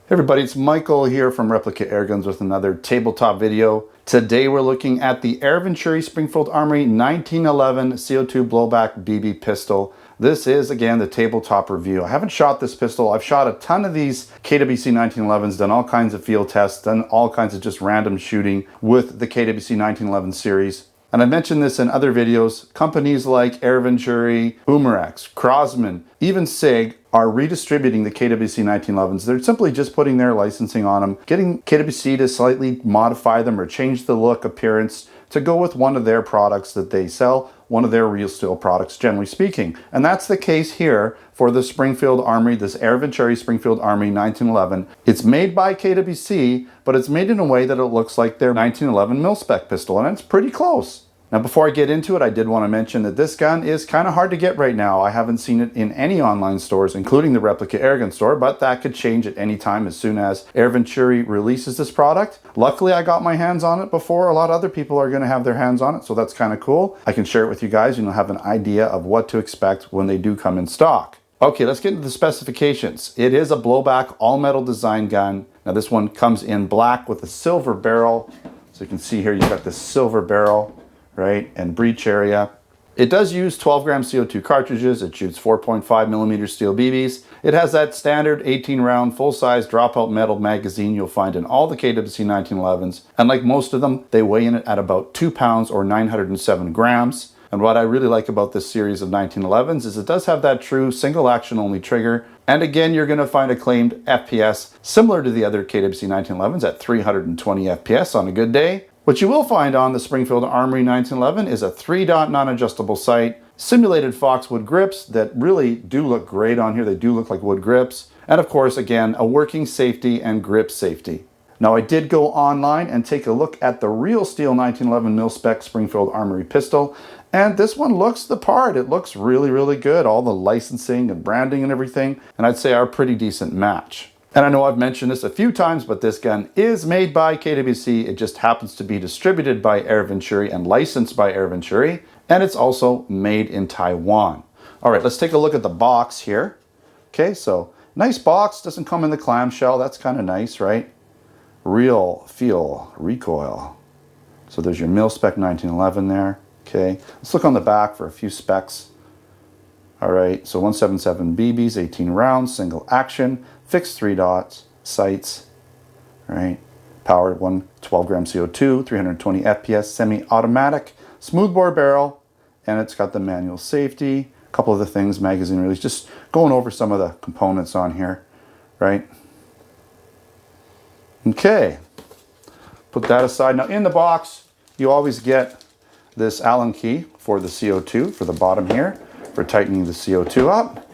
Hey everybody, it's Michael here from Replica Airguns with another tabletop video. Today we're looking at the Air Venturi Springfield Armory 1911 CO2 Blowback BB Pistol. This is, again, the tabletop review. I haven't shot this pistol. I've shot a ton of these KWC 1911s, done all kinds of field tests, done all kinds of just random shooting with the KWC 1911 series. And I mentioned this in other videos. Companies like Air Venturi, Umarex, Crosman, even SIG are redistributing the KWC 1911s. They're simply just putting their licensing on them, getting KWC to slightly modify them or change the look, appearance to go with one of their products that they sell, one of their real steel products, generally speaking. And that's the case here for the Springfield Armory, this Air Venturi Springfield Armory 1911. It's made by KWC, but it's made in a way that it looks like their 1911 Mil-Spec pistol, and it's pretty close. Now, before I get into it, I did want to mention that this gun is kind of hard to get right now. I haven't seen it in any online stores, including the Replica Airgun store, but that could change at any time as soon as Air Venturi releases this product. Luckily, I got my hands on it before a lot of other people are going to have their hands on it, so that's kind of cool. I can share it with you guys, and you'll have an idea of what to expect when they do come in stock. Okay, let's get into the specifications. It is a blowback all-metal design gun. Now, this one comes in black with a silver barrel. So you can see here, you've got this silver barrel, right, and breech area. It does use 12 gram CO2 cartridges. It shoots 4.5 millimeter steel BBs. It has that standard 18 round full-size dropout metal magazine you'll find in all the KWC 1911s. And like most of them, they weigh in at about 2 pounds or 907 grams. And what I really like about this series of 1911s is it does have that true single action only trigger. And again, you're going to find a claimed FPS similar to the other KWC 1911s at 320 FPS on a good day. What you will find on the Springfield Armory 1911 is a 3-dot non-adjustable sight, simulated Foxwood grips that really do look great on here. They do look like wood grips. And of course, again, a working safety and grip safety. Now, I did go online and take a look at the real steel 1911 Mil-Spec Springfield Armory pistol, and this one looks the part. It looks really, really good. All the licensing and branding and everything, and I'd say are a pretty decent match. And I know I've mentioned this a few times, but this gun is made by KWC. It just happens to be distributed by Air Venturi and licensed by Air Venturi, and it's also made in Taiwan. All right, let's take a look at the box here. Okay, so nice box, doesn't come in the clamshell. That's kind of nice, right? Real feel recoil. So there's your Mil-Spec 1911 there. Okay, let's look on the back for a few specs. All right, so 177 BBs, 18 rounds, single action, fixed 3 dots, sights, right? Powered 12 gram CO2, 320 FPS, semi-automatic, smoothbore barrel, and it's got the manual safety, a couple of the things, magazine release, just going over some of the components on here, right? Okay, put that aside. Now in the box, you always get this Allen key for the CO2 for the bottom here, for tightening the CO2 up.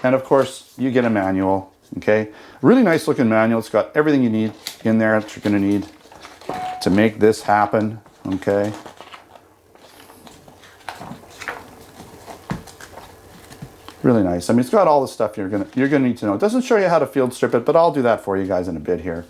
And of course, you get a manual, okay? Really nice looking manual. It's got everything you need in there that you're gonna need to make this happen, okay? Really nice. I mean, it's got all the stuff you're gonna need to know. It doesn't show you how to field strip it, but I'll do that for you guys in a bit here.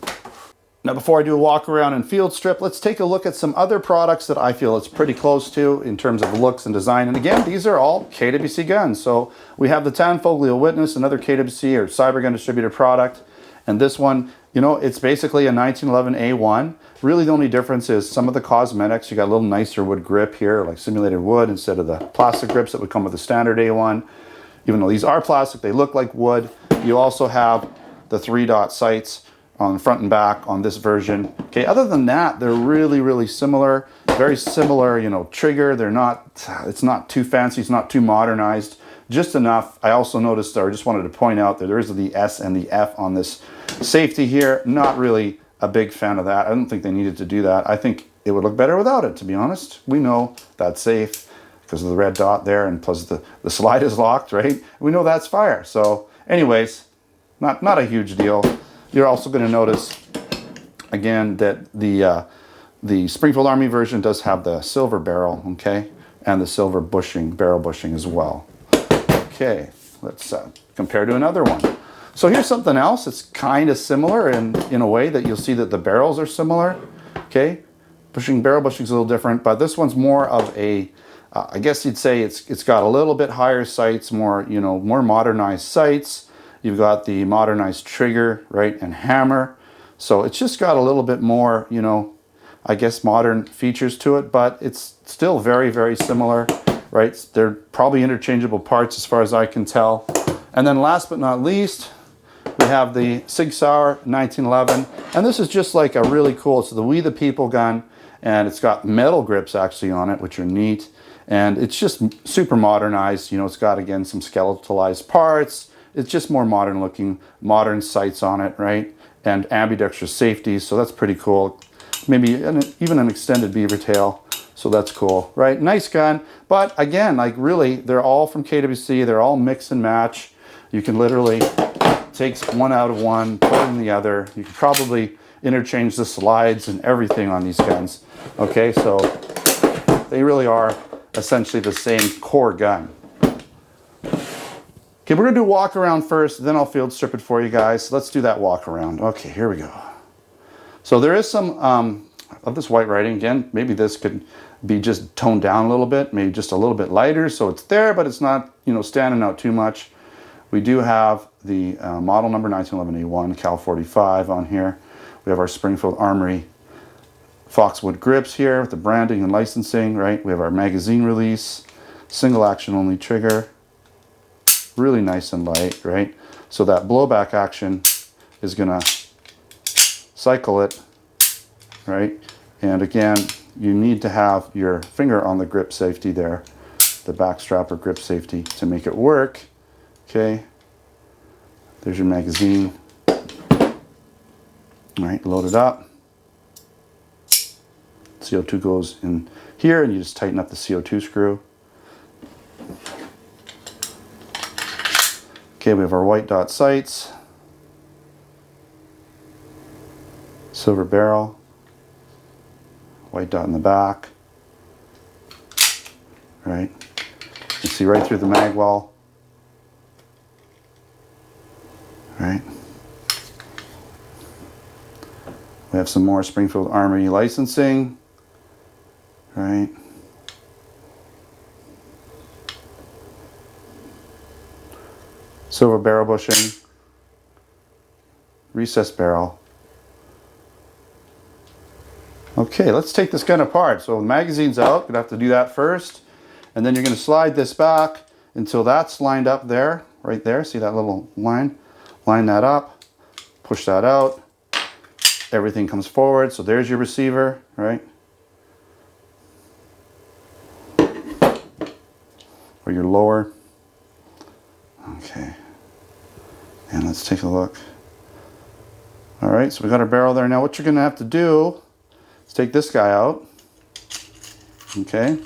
Now, before I do a walk around and field strip, let's take a look at some other products that I feel it's pretty close to in terms of looks and design. And again, these are all KWC guns. So we have the Tanfoglio Witness, another KWC or Cybergun distributor product. And this one, you know, it's basically a 1911 A1. Really the only difference is some of the cosmetics. You got a little nicer wood grip here, like simulated wood instead of the plastic grips that would come with the standard A1. Even though these are plastic, they look like wood. You also have the 3-dot sights on the front and back on this version. Okay, other than that, they're really, really similar. Very similar, you know, trigger. It's not too fancy, it's not too modernized. Just enough. I also noticed, or just wanted to point out that there is the S and the F on this safety here. Not really a big fan of that. I don't think they needed to do that. I think it would look better without it, to be honest. We know that's safe because of the red dot there, and plus the slide is locked, right? We know that's fire. So anyways, not a huge deal. You're also going to notice, again, that the Springfield Army version does have the silver barrel, okay, and the silver bushing, barrel bushing as well. Okay, let's compare to another one. So here's something else. It's kind of similar in a way that you'll see that the barrels are similar, okay. Barrel bushing is a little different, but this one's more of a, I guess you'd say it's got a little bit higher sights, more, you know, more modernized sights. You've got the modernized trigger, right, and hammer. So it's just got a little bit more, you know, I guess modern features to it, but it's still very, very similar, right? They're probably interchangeable parts as far as I can tell. And then last but not least, we have the Sig Sauer 1911, and this is just like a really cool, it's the We the People gun, and it's got metal grips actually on it, which are neat. And it's just super modernized, you know, it's got, again, some skeletalized parts. It's just more modern looking, modern sights on it, right? And ambidextrous safety, so that's pretty cool. Maybe even an extended beaver tail, so that's cool, right? Nice gun, but again, like really, they're all from KWC, they're all mix and match. You can literally take one out of one, put it in the other. You can probably interchange the slides and everything on these guns, okay? So they really are essentially the same core gun. Okay, we're gonna do walk around first, then I'll field strip it for you guys. So let's do that walk around. Okay, here we go. So there is some of this white writing. Again, maybe this could be just toned down a little bit, maybe just a little bit lighter, so it's there, but it's not, you know, standing out too much. We do have the model number 1911A1 Cal 45 on here. We have our Springfield Armory Foxwood grips here with the branding and licensing, right? We have our magazine release, single action only trigger, really nice and light, right? So that blowback action is gonna cycle it, right? And again, you need to have your finger on the grip safety there, the back strap or grip safety to make it work. Okay, there's your magazine. All right, load it up. CO2 goes in here and you just tighten up the CO2 screw. Okay, we have our white dot sights. Silver barrel, white dot in the back, right? You see right through the mag wall, right? We have some more Springfield Armory licensing, right? Silver barrel bushing, recessed barrel. Okay, let's take this gun apart. So the magazine's out, gonna have to do that first. And then you're gonna slide this back until that's lined up there, right there. See that little line? Line that up, push that out. Everything comes forward. So there's your receiver, right? Or your lower. Okay, and let's take a look. All right, so we got our barrel there. Now what you're gonna have to do, let's take this guy out, okay,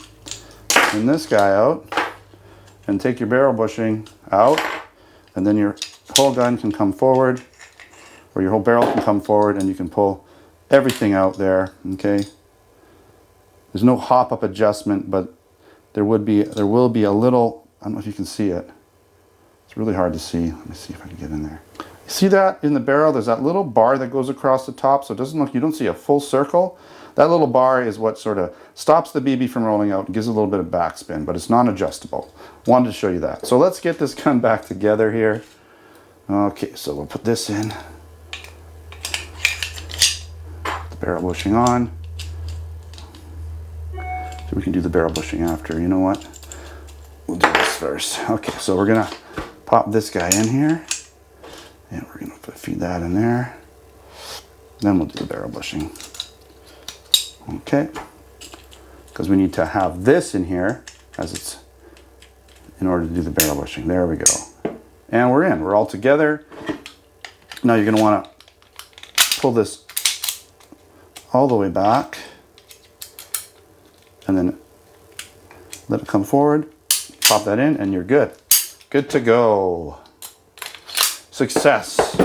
and this guy out, and take your barrel bushing out, and then your whole gun can come forward, or your whole barrel can come forward, and you can pull everything out there, okay. There's no hop-up adjustment, but there will be a little, I don't know if you can see it. It's really hard to see. Let me see if I can get in there. You see that in the barrel? There's that little bar that goes across the top, so it doesn't look, you don't see a full circle. That little bar is what sort of stops the BB from rolling out and gives it a little bit of backspin, but it's non-adjustable. Wanted to show you that. So let's get this gun back together here. Okay, so we'll put this in. The barrel bushing on. So we can do the barrel bushing after. You know what? We'll do this first. Okay, so we're gonna pop this guy in here. And we're gonna feed that in there. Then we'll do the barrel bushing. Okay, because we need to have this in here as it's in order to do the barrel bushing. There we go. And we're in, we're all together. Now you're gonna wanna pull this all the way back and then let it come forward, pop that in, and you're good. Good to go. Success.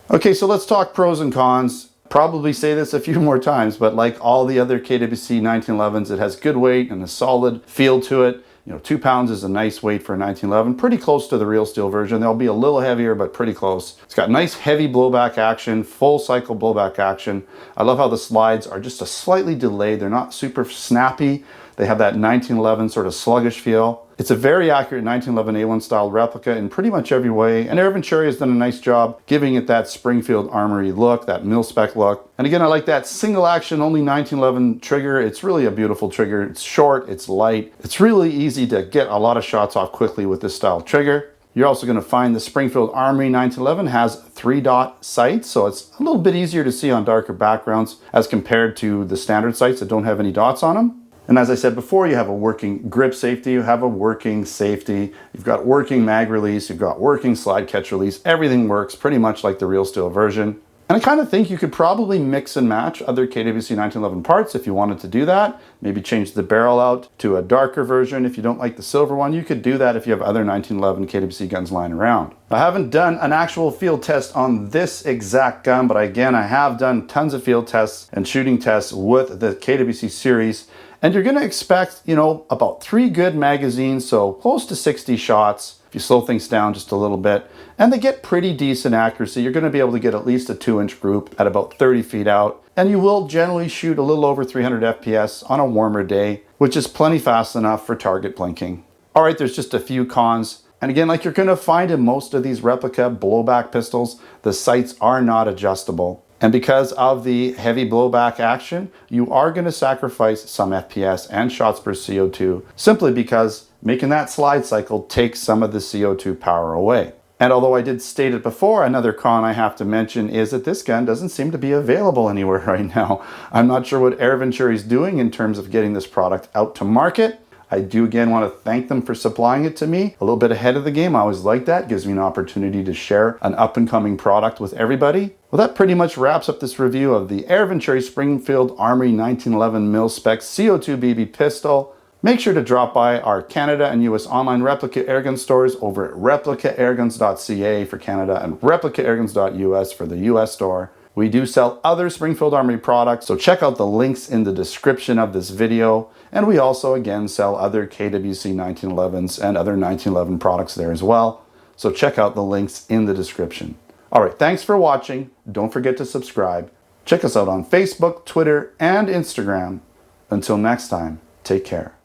Okay, so let's talk pros and cons. Probably say this a few more times, but like all the other KWC 1911s, it has good weight and a solid feel to it. You know, 2 pounds is a nice weight for a 1911, pretty close to the real steel version. They'll be a little heavier, but pretty close. It's got nice heavy blowback action, full cycle blowback action. I love how the slides are just a slightly delayed. They're not super snappy. They have that 1911 sort of sluggish feel. It's a very accurate 1911 A1 style replica in pretty much every way, and Air Venturi has done a nice job giving it that Springfield Armory look, that Mil-Spec look. And again, I like that single action, only 1911 trigger. It's really a beautiful trigger. It's short, it's light. It's really easy to get a lot of shots off quickly with this style trigger. You're also going to find the Springfield Armory 1911 has 3-dot sights, so it's a little bit easier to see on darker backgrounds as compared to the standard sights that don't have any dots on them. And as I said before, you have a working grip safety, you have a working safety, you've got working mag release, you've got working slide catch release. Everything works pretty much like the real steel version. And I kind of think you could probably mix and match other KWC 1911 parts if you wanted to do that. Maybe change the barrel out to a darker version. If you don't like the silver one, you could do that if you have other 1911 KWC guns lying around. I haven't done an actual field test on this exact gun, but again, I have done tons of field tests and shooting tests with the KWC series. And you're gonna expect, about 3 good magazines, so close to 60 shots. If you slow things down just a little bit, and they get pretty decent accuracy. You're going to be able to get at least a 2-inch group at about 30 feet out, and you will generally shoot a little over 300 FPS on a warmer day, which is plenty fast enough for target blinking. All right, there's just a few cons. And again, like you're going to find in most of these replica blowback pistols, the sights are not adjustable. And because of the heavy blowback action, you are going to sacrifice some FPS and shots per CO2, simply because making that slide cycle takes some of the CO2 power away. And although I did state it before, another con I have to mention is that this gun doesn't seem to be available anywhere right now. I'm not sure what Air Venturi is doing in terms of getting this product out to market. I do again want to thank them for supplying it to me a little bit ahead of the game. I always like that. It gives me an opportunity to share an up-and-coming product with everybody. Well, that pretty much wraps up this review of the Air Venturi Springfield Armory 1911 Mil-Spec CO2 BB Pistol. Make sure to drop by our Canada and US online replica airgun stores over at replicaairguns.ca for Canada and replicaairguns.us for the US store. We do sell other Springfield Armory products, so check out the links in the description of this video. And we also, again, sell other KWC 1911s and other 1911 products there as well. So check out the links in the description. All right, thanks for watching. Don't forget to subscribe. Check us out on Facebook, Twitter, and Instagram. Until next time, take care.